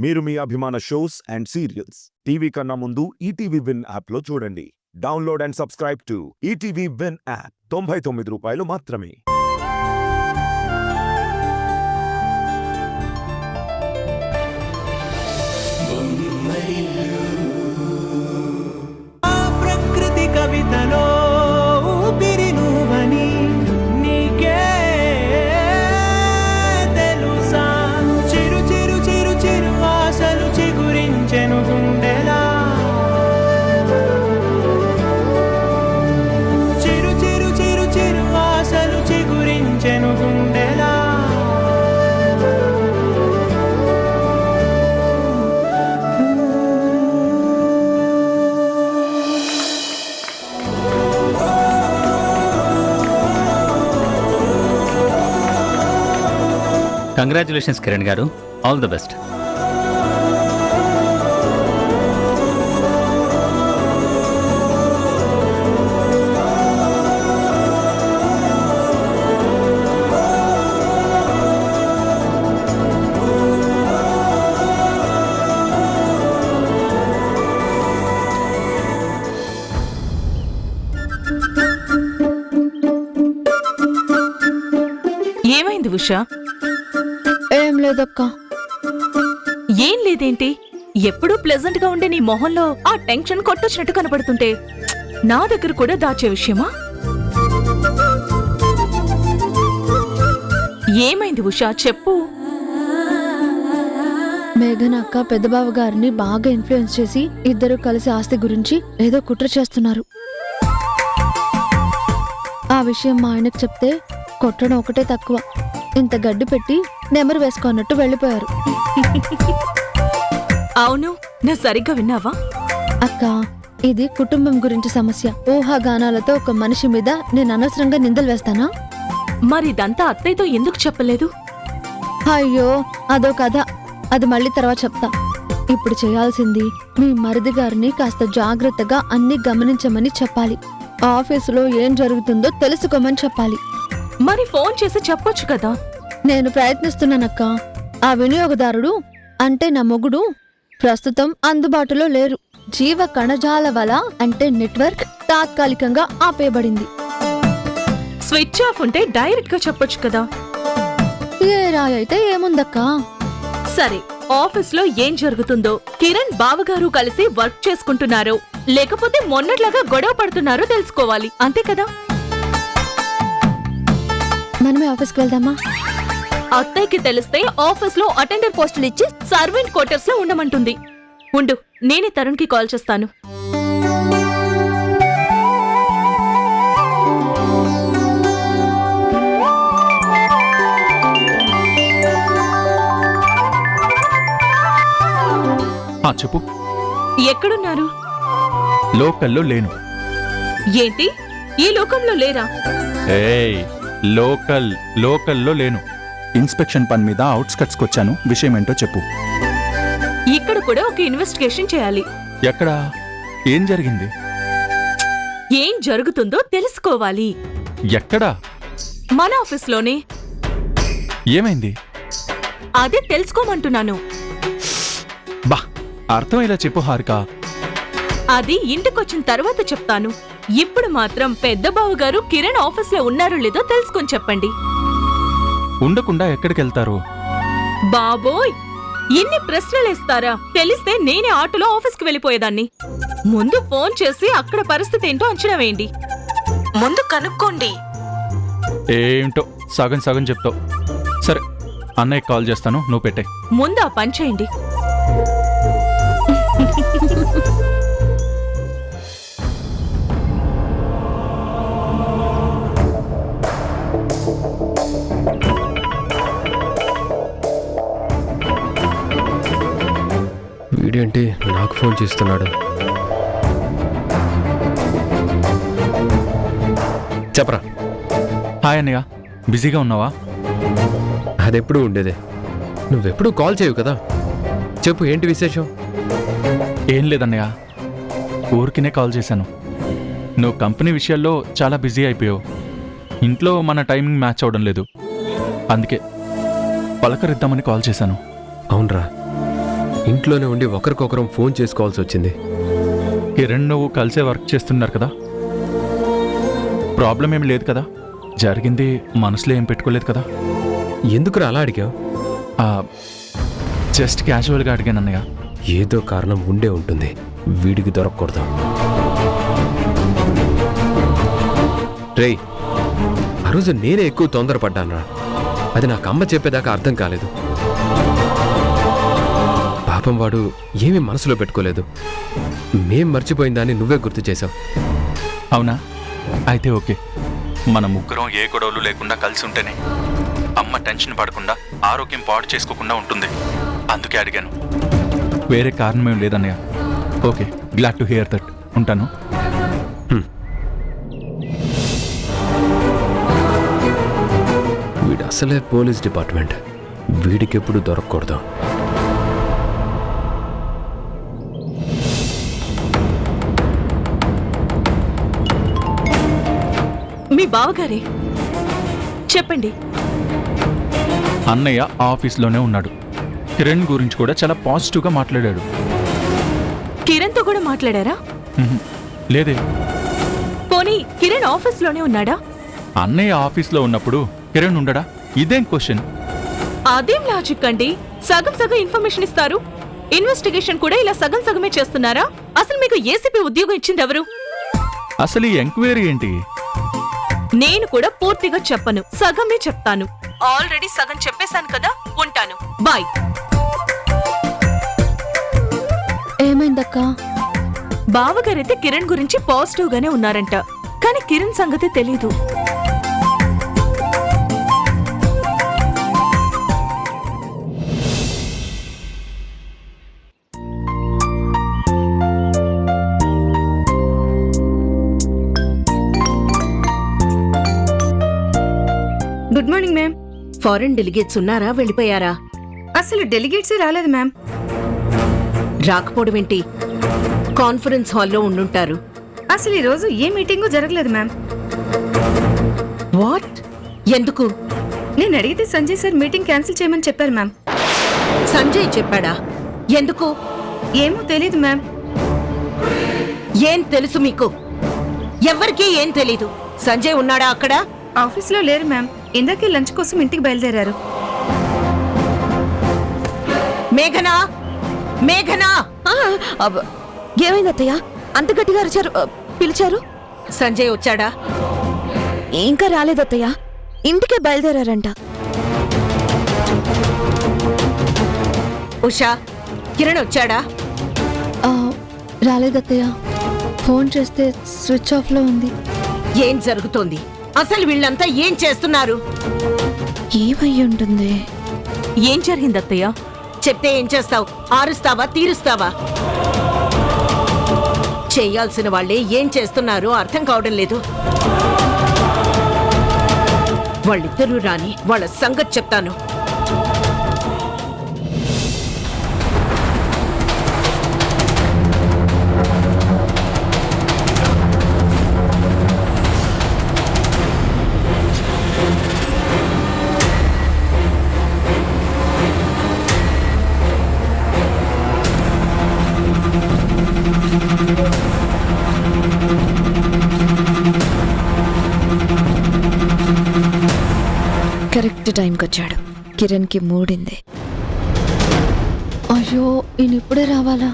మీరు మీ అభిమాన shows and serials TV కన్నా ముందు ఈటీవీ విన్ యాప్లో చూడండి. Download and subscribe to ETV win app. 99 రూపాయలు మాత్రమే. ప్రకృతి కవితలో ఊపిరి నువ్వని నీకే తెలుసా? చిరు చిరు చిరు చిరు ఆశలు చిగురించెను గుండెలా. చిరు చిరు చిరు చిరు ఆశలు చిగురించెను గుండెలా. కంగ్రాచులేషన్స్ కిరణ్ గారు, ఆల్ ది బెస్ట్. ఏమైంది ఉషా? ఏం లేదక్కా. ఏం లేదేంటి? ఎప్పుడూ ప్లెజెంట్ గా ఉండే నీ మొహంలో ఆ టెన్షన్ కొట్టొచ్చినట్టు కనపడుతుంటే నా దగ్గర కూడా దాచే విషయమా? ఏమైంది ఉషా, చెప్పు. మేఘన అక్క పెద్దబావ గారిని బాగా ఇన్ఫ్లుయెన్స్ చేసి ఇద్దరు కలిసి ఆస్తి గురించి ఏదో కుట్ర చేస్తున్నారు. ఆ విషయం మా ఆయనకు చెప్తే కొట్టడం ఒకటే తక్కువ, ఇంత గడ్డి పెట్టి నెమరు వేసుకున్నట్టు వెళ్ళిపోయారు. అవును, నా సరిగ్గా విన్నావా? అక్క, ఇది కుటుంబం గురించి సమస్య. ఊహాగానాలతో ఒక మనిషి మీద నేను అనవసరంగా నిందలు వేస్తానా? మరి ఇదంతా అత్తయ్యతో ఎందుకు చెప్పలేదు? అయ్యో, అదో కథ, అది మళ్ళీ తర్వాత చెప్తా. ఇప్పుడు చేయాల్సింది మీ మరిది గారిని కాస్త జాగ్రత్తగా అన్ని గమనించమని చెప్పాలి. ఆఫీసులో ఏం జరుగుతుందో తెలుసుకోమని చెప్పాలి. మరి ఫోన్ చేసి చెప్పొచ్చు కదా. నేను ప్రయత్నిస్తున్నానక్క. ఆ వినియోగదారుడు అంటే నా మొగుడు ప్రస్తుతం అందుబాటులో లేరు. జీవ కణజాల వల అంటే నెట్వర్క్ తాత్కాలికంగా ఆపేయబడింది. స్విచ్ ఆఫ్ ఉంటే డైరెక్ట్ గా చెప్పొచ్చు కదా. ఏ రాయి అయితే ఏముందక్కా? సరే, ఆఫీస్ లో ఏం జరుగుతుందో, కిరణ్ బావగారు కలిసి వర్క్ చేసుకుంటున్నారో లేకపోతే మొన్నట్లాగా గొడవ పడుతున్నారో తెలుసుకోవాలి, అంతే కదా. మనమే ఆఫీస్కి వెళ్దామా? అత్తయ్యకి తెలిస్తే ఆఫీస్ లో అటెండర్ పోస్టులు ఇచ్చి సర్వెంట్ క్వార్టర్స్ లో ఉండమంటుంది. ఉండు, నేనే తరుణ్ కి కాల్ చేస్తాను. చెప్పు. ఎక్కడున్నారు? లోకల్లో లేను. ఏంటి, ఈ లోకంలో లేరా? ఏయ్, లోకల్లో లేను. ఇన్స్పెక్షన్ పని మీద అవుట్స్కట్స్కి వచ్చాను. విషయం ఏంటో చెప్పు. ఇక్కడ కూడా ఒక ఇన్వెస్టిగేషన్ చేయాలి. ఎక్కడా? ఏం జరిగింది? ఏం జరుగుతుందో తెలుసుకోవాలి. ఎక్కడా? మన ఆఫీస్లోనే. ఏమైంది? అదే తెలుసుకోమంటున్నాను. బా, అర్థమయ్యేలా చెప్పు హారిక. అది ఇంటికొచ్చిన తర్వాత చెప్తాను. ఇప్పుడు మాత్రం పెద్ద బావగారు కిరణ్ ఆఫీస్ లో ఉన్నారో లేదో తెలుసుకొని చెప్పండి. ఉండకుండా ఎక్కడికెళ్తారు? బాబోయ్, ఇన్ని ప్రశ్నలేస్తారా? తెలిస్తే నేనే ఆటోలో ఆఫీస్కి వెళ్ళిపోయేదాన్ని. ముందు ఫోన్ చేసి అక్కడ పరిస్థితి ఏంటో అంచనా వేయండి. ముందు కనుక్కోండి. ఏంటో సగం సగం చెప్తావు. సరే, అన్నయ్య కాల్ చేస్తాను, నువ్వు పెట్టే. ముందు ఆ పని చేయండి. వీడేంటి నాకు ఫోన్ చేస్తున్నాడు? చెప్పరా. హాయ్ అన్నయ్య, బిజీగా ఉన్నావా? అదెప్పుడు ఉండేదే, నువ్వెప్పుడు కాల్ చేయవు కదా. చెప్పు, ఏంటి విశేషం? ఏం లేదన్నయ్య, ఊరికినే కాల్ చేశాను. నువ్వు కంపెనీ విషయాల్లో చాలా బిజీ అయిపోయావు. ఇంట్లో మన టైమింగ్ మ్యాచ్ అవడం లేదు. అందుకే పలకరిద్దామని కాల్ చేశాను. అవునరా, ఇంట్లోనే ఉండి ఒకరికొకరం ఫోన్ చేసుకోవాల్సి వచ్చింది. కిరణ్ నువ్వు కలిసే వర్క్ చేస్తున్నారు కదా, ప్రాబ్లం ఏమి లేదు కదా? జరిగింది మనసులో ఏం పెట్టుకోలేదు కదా? ఎందుకురా అలా అడిగావు? జస్ట్ క్యాజువల్గా అడిగాను అన్నయ్య. ఏదో కారణం ఉండే ఉంటుంది, వీడికి దొరకకూడదు. రేయ్, ఆ రోజు నేనే ఎక్కువ తొందరపడ్డానురా. అది నాకు అమ్మ చెప్పేదాకా అర్థం కాలేదు. పాపం వాడు ఏమీ మనసులో పెట్టుకోలేదు. మేం మర్చిపోయిన దాన్ని నువ్వే గుర్తు చేశావు. అవునా? అయితే ఓకే. మన ముగ్గురం ఏ గొడవలు లేకుండా కలిసి ఉంటేనే అమ్మ టెన్షన్ పడకుండా ఆరోగ్యం పాడు చేసుకోకుండా ఉంటుంది. అందుకే అడిగాను, వేరే కారణమేం లేదన్నయ్య. Okay, glad to hear that. ఉంటాను. వీడు అసలే పోలీస్ డిపార్ట్మెంట్, వీడికెప్పుడు దొరకకూడదు. మీ బావగారే చెప్పండి. అన్నయ్య ఆఫీస్లోనే ఉన్నాడు. కిరణ్ గురించి కూడా చాలా పాజిటివ్గా మాట్లాడాడు. కిరణ్తో కూడా మాట్లాడారా? లేదే. పోనీ కిరణ్ ఆఫీస్లోనే ఉన్నాడా? అన్నయ్య ఆఫీస్లో ఉన్నప్పుడు కిరణ్ ఉండడా? ఇదేం క్వశ్చన్? అదేం లాజిక్ అండి? సగం సగం ఇన్ఫర్మేషన్ ఇస్తారు. ఇన్వెస్టిగేషన్ కూడా ఇలా సగం సగమే చేస్తున్నారా? అసలు మీకు ఏసీపీ ఉద్యోగం ఇచ్చింది ఎవరు? అసలు ఈ ఎంక్వైరీ ఏంటి? నేను కూడా పూర్తిగా చెప్పను, సగమే చెప్తాను. ఆల్రెడీ సగం చెప్పేశాను కదా. ఉంటాను, బాయ్. ఏమైందక్కా? బావగారైతే కిరణ్ గురించి పాజిటివ్ గానే ఉన్నారంట, కానీ కిరణ్ సంగతి తెలీదు. Good morning ma'am. Foreign delegates ఉన్నారా, వెళ్ళిపోయారా? అసలు డెలిగేట్సే రాలేదు మ్యామ్. రాకపోవడం ఏంటి? కాన్ఫరెన్స్ హాల్లో ఉండుంటారు. అసలు ఈ రోజు ఏ మీటింగు జరగలేదు మ్యామ్. వాట్? ఎందుకు? నేను అడిగితే సంజయ్ సార్ మీటింగ్ క్యాన్సిల్ చేయమని చెప్పారు మ్యామ్. సంజయ్ చెప్పాడా? ఎందుకు? ఏమో తెలీదు మ్యామ్. ఏం తెలుసు మీకు? ఎవ్వరికీ ఏం తెలీదు. సంజయ్ ఉన్నాడా అక్కడ? ఆఫీస్లో లేరు మ్యామ్. ఇందాకే లంచ్ కోసం ఇంటికి బయలుదేరారు. మేఘనా, మేఘనా! ఏమైంది అత్తయ్య? అంత గట్టిగా అరిచారు, పిలిచారు? సంజయ్ వచ్చాడా? ఇంకా రాలేదు అత్తయ్య, ఇంటికే బయలుదేరారంట. ఉషా, కిరణ్ వచ్చాడా? రాలేదత్తయ్య, ఫోన్ చేస్తే స్విచ్ ఆఫ్ లో ఉంది. ఏం జరుగుతోంది? అసలు వీళ్ళంతా ఏం చేస్తున్నారు? ఏమయ్యి ఉంటుంది? ఏం జరిగింది అత్తయ్య? చెప్తే ఏం చేస్తావు? ఆరుస్తావా, తీరుస్తావా? చేయాల్సిన వాళ్ళే ఏం చేస్తున్నారో అర్థం కావడం లేదు. వాళ్ళిద్దరూ రాని వాళ్ళ సంగతి చెప్తాను. కరెక్ట్ టైంకి వచ్చాడు. కిరణ్కి మూడింది. అయ్యో, ఈయన ఇప్పుడే రావాలా?